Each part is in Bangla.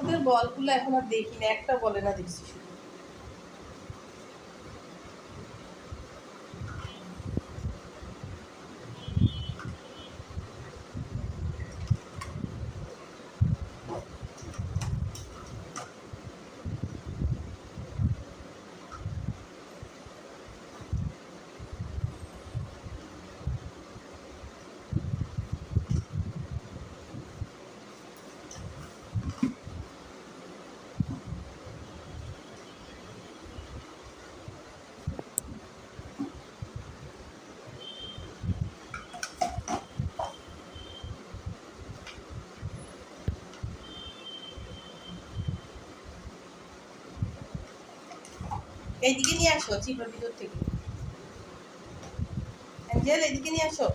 ওদের বলগুলো এখন আর দেখি না, একটা বলে না দেখছি শুধু। এইদিকে নিয়ে আসো চিপের ভিতর থেকে। অ্যাঞ্জেল এদিকে নিয়ে আসো।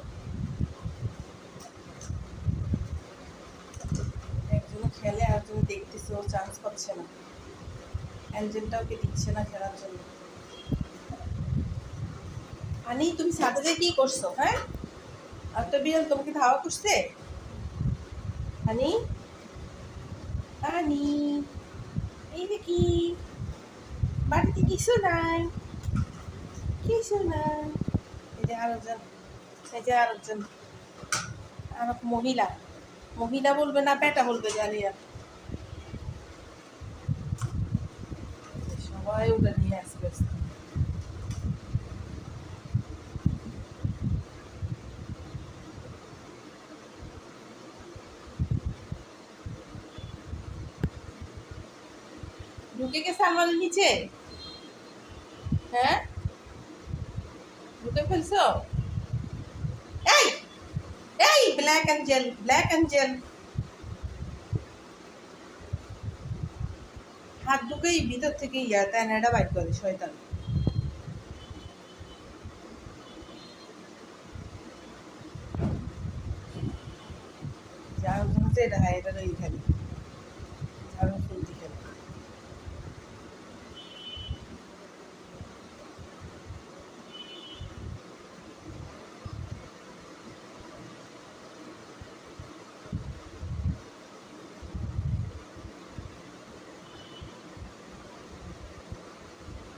একজন খেলে আর একজন দেখতেছে, ও চান্স পাচ্ছে না। অ্যাঞ্জেলটা ওকে দিচ্ছে না খেলার জন্য। আনি তুমি ছাদে কি করছো? হ্যাঁ, একটা বিড়াল তোমাকে ধাওয়া করছে। আনি আনি এই যে কি বাড়িতে কিছু নাই, কিছু নাই। এই যে আরেকজন, এই যে আরেকজন, আর মহিলা, মহিলা বলবে না পেটা বলবে জানি আর। সবাই ওটা নিয়ে আসবে। ঢুকে গেছে আলমারির নিচে। হ্যাঁ, ঢুকে ফেলছো। এই এই ব্ল্যাক অ্যাঞ্জেল, ব্ল্যাক অ্যাঞ্জেল, হাত ঢুকেই ভিতর থেকে তেনাটা বাইর করে শয়তান। যার জন্য এটা হয়, এটা রই খালি ঝাড়ু ফুলতি খেলে।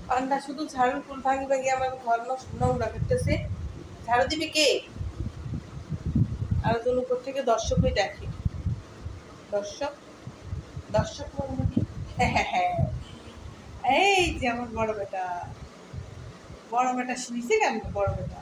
পান্ডা শুধু ঝাড়ু ফুল ভাঙি ভাঙি আমার ঘর নোংরা করতেছে। ঝাড়ু দিবে কে? আর ওজন উপর থেকে দর্শকই দেখে। দর্শক, দর্শক মন্ডলী। হ্যাঁ হ্যাঁ হ্যাঁ, এই যে আমার বড় বেটা, বড় বেটা শুনেছে কেন? বড় বেটা